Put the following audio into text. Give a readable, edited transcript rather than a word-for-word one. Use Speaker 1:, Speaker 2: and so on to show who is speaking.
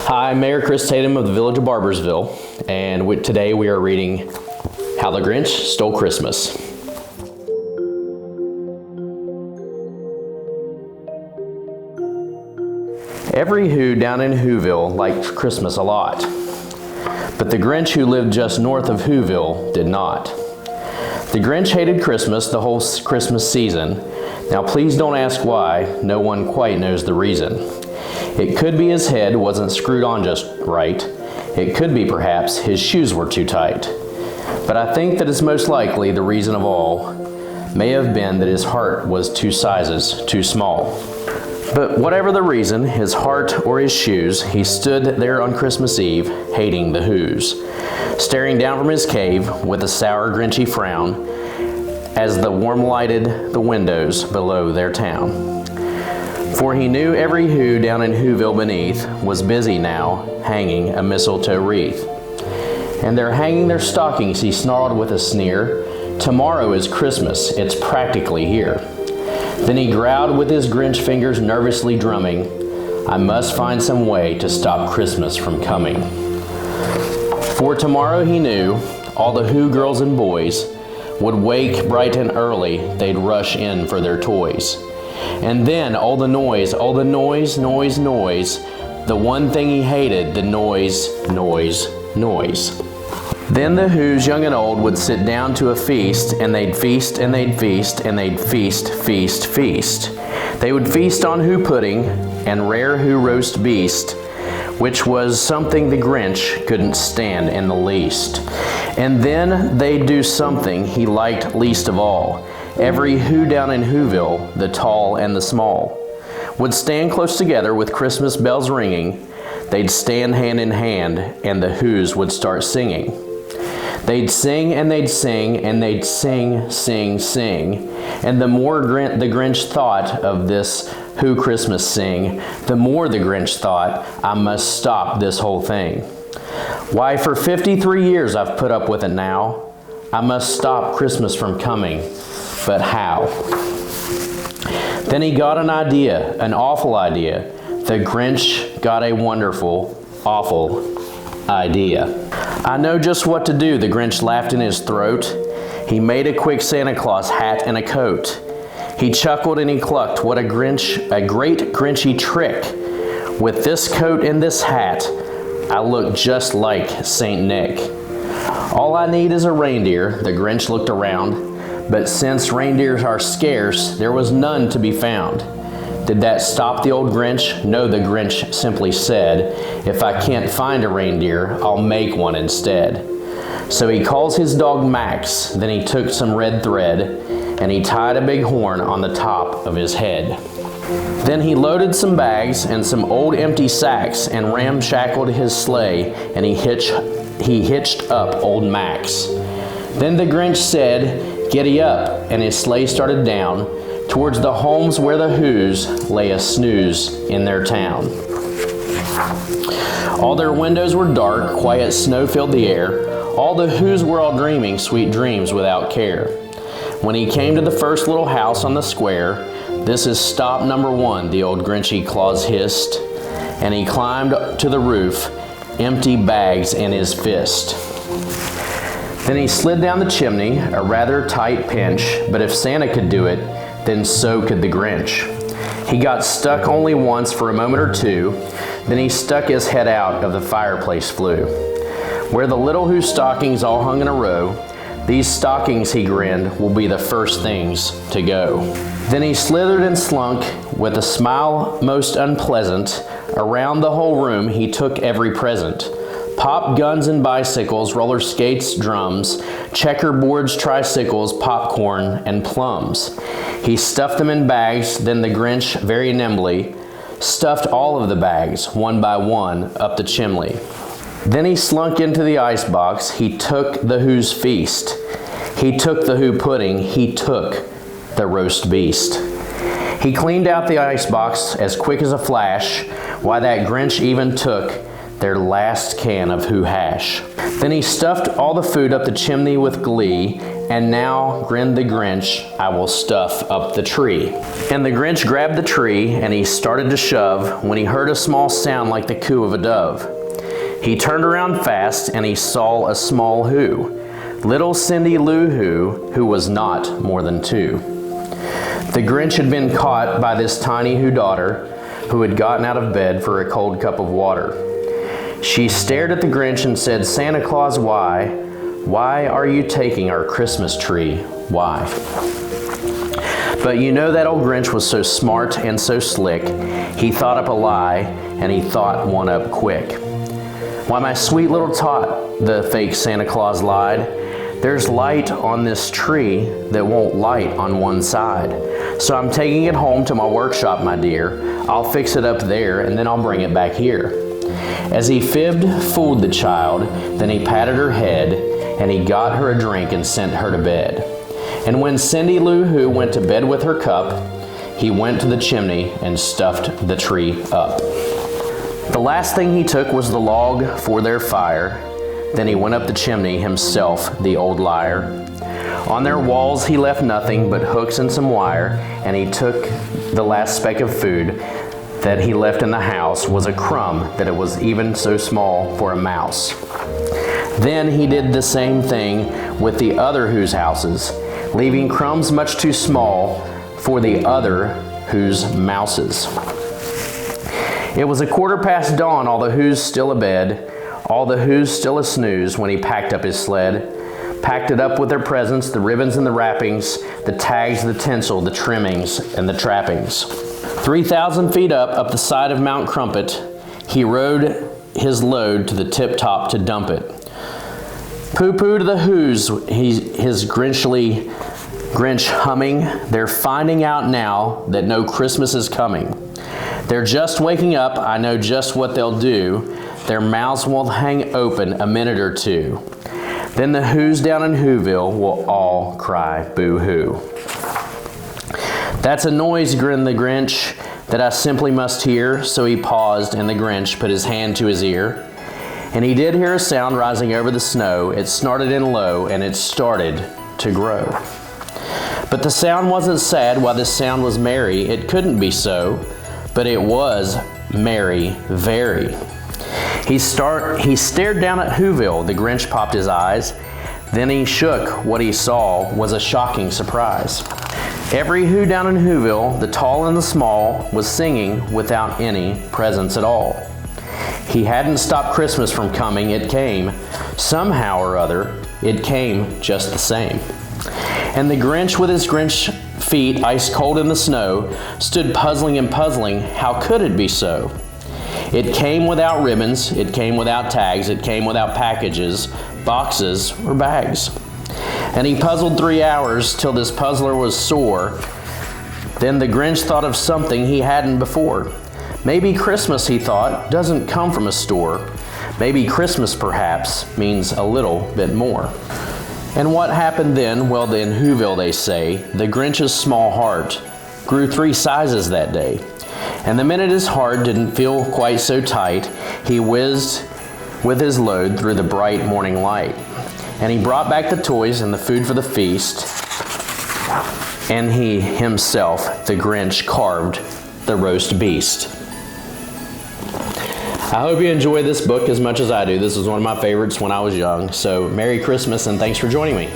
Speaker 1: Hi, I'm Mayor Christ Tatum of the village of Barboursville, and today we are reading How the Grinch Stole Christmas. Every Who down in Whoville liked Christmas a lot, but the Grinch who lived just north of Whoville did not. The Grinch hated Christmas the whole Christmas season. Now please don't ask why, no one quite knows the reason. It could be his head wasn't screwed on just right. It could be perhaps his shoes were too tight. But I think that it's most likely the reason of all may have been that his heart was 2 sizes too small. But whatever the reason, his heart or his shoes, he stood there on Christmas Eve, hating the Whos, staring down from his cave with a sour, grinchy frown as the warm lighted the windows below their town. For he knew every Who down in Whoville beneath was busy now hanging a mistletoe wreath. And they're hanging their stockings, he snarled with a sneer. Tomorrow is Christmas, it's practically here. Then he growled with his Grinch fingers nervously drumming, I must find some way to stop Christmas from coming. For tomorrow he knew all the Who girls and boys would wake bright and early, they'd rush in for their toys. And then all the noise, noise, the one thing he hated, the noise. Then the Whos, young and old, would sit down to a feast, and they'd feast, and they'd feast, and they'd feast. They would feast on Who pudding and rare Who roast beast, which was something the Grinch couldn't stand in the least. And then they'd do something he liked least of all. Every Who down in Whoville, the tall and the small, would stand close together with Christmas bells ringing. They'd stand hand in hand, and the Whos would start singing. They'd sing and they'd sing and they'd sing. And the more the Grinch thought of this Who Christmas sing, the more the Grinch thought, I must stop this whole thing. Why, for 53 years I've put up with it now. I must stop Christmas from coming. But how? Then he got an idea, an awful idea. The Grinch got a wonderful, awful idea. I know just what to do, the Grinch laughed in his throat. He made a quick Santa Claus hat and a coat. He chuckled and he clucked, what a great Grinchy trick. With this coat and this hat, I look just like Saint Nick. All I need is a reindeer, the Grinch looked around. But since reindeers are scarce, there was none to be found. Did that stop the old Grinch? No, the Grinch simply said, if I can't find a reindeer, I'll make one instead. So he calls his dog Max, then he took some red thread, and he tied a big horn on the top of his head. Then he loaded some bags and some old empty sacks and ramshackled his sleigh, and he hitched up old Max. Then the Grinch said, Giddy up, and his sleigh started down towards the homes where the Whos lay a snooze in their town. All their windows were dark, quiet snow filled the air. All the Whos were all dreaming sweet dreams without care. When he came to the first little house on the square, this is stop number 1, the old Grinchy Claus hissed, and he climbed to the roof, empty bags in his fist. Then he slid down the chimney, a rather tight pinch, but if Santa could do it, then so could the Grinch. He got stuck only once for a moment or two, then he stuck his head out of the fireplace flue. Where the little Who stockings all hung in a row, these stockings, he grinned, will be the first things to go. Then he slithered and slunk, with a smile most unpleasant. Around the whole room he took every present. Pop guns and bicycles, roller skates, drums, checkerboards, tricycles, popcorn, and plums. He stuffed them in bags, then the Grinch very nimbly stuffed all of the bags, one by one, up the chimney. Then he slunk into the icebox, he took the Who's feast. He took the Who pudding, he took the roast beast. He cleaned out the icebox as quick as a flash, why that Grinch even took their last can of Who hash. Then he stuffed all the food up the chimney with glee, And now, grinned the Grinch, I will stuff up the tree. And the Grinch grabbed the tree and he started to shove when he heard a small sound like the coo of a dove. He turned around fast and he saw a small who, little Cindy Lou Who was not more than 2. The Grinch had been caught by this tiny Who daughter who had gotten out of bed for a cold cup of water. She stared at the Grinch and said, "Santa Claus, why? Why are you taking our Christmas tree? Why?" But you know that old Grinch was so smart and so slick, he thought up a lie, and he thought one up quick. "Why, my sweet little tot," the fake Santa Claus lied, "there's light on this tree that won't light on one side. So I'm taking it home to my workshop, my dear. I'll fix it up there, and then I'll bring it back here." As he fibbed, fooled the child, then he patted her head, and he got her a drink and sent her to bed. And when Cindy Lou Who went to bed with her cup, he went to the chimney and stuffed the tree up. The last thing he took was the log for their fire. Then he went up the chimney himself, the old liar. On their walls he left nothing but hooks and some wire, and he took the last speck of food that he left in the house was a crumb that it was even so small for a mouse. Then he did the same thing with the other Who's houses, leaving crumbs much too small for the other Who's mouses. It was 1/4 dawn, all the Who's still abed, all the Who's still a snooze when he packed up his sled. Packed it up with their presents, the ribbons and the wrappings, the tags, the tinsel, the trimmings, and the trappings. 3,000 feet up the side of Mount Crumpet, he rode his load to the tip-top to dump it. Pooh-pooh to the Who's, his Grinch humming. They're finding out now that no Christmas is coming. They're just waking up, I know just what they'll do. Their mouths will hang open a minute or two. Then the Who's down in Whoville will all cry boo-hoo. "That's a noise," grinned the Grinch, "that I simply must hear." So he paused, and the Grinch put his hand to his ear. And he did hear a sound rising over the snow. It snorted in low, and it started to grow. But the sound wasn't sad, while the sound was merry. It couldn't be so, but it was merry, very. He stared down at Whoville. The Grinch popped his eyes. Then he shook. What he saw was a shocking surprise. Every Who down in Whoville, the tall and the small, was singing without any presents at all. He hadn't stopped Christmas from coming. It came. Somehow or other, it came just the same. And the Grinch, with his Grinch feet ice cold in the snow, stood puzzling and puzzling. How could it be so? It came without ribbons, it came without tags, it came without packages, boxes, or bags. And he puzzled 3 hours till this puzzler was sore. Then the Grinch thought of something he hadn't before. Maybe Christmas, he thought, doesn't come from a store. Maybe Christmas, perhaps, means a little bit more. And what happened then? Well, in Whoville, they say, the Grinch's small heart grew 3 sizes that day. And the minute his heart didn't feel quite so tight, he whizzed with his load through the bright morning light. And he brought back the toys and the food for the feast. And he himself, the Grinch, carved the roast beast. I hope you enjoy this book as much as I do. This was one of my favorites when I was young. So Merry Christmas and thanks for joining me.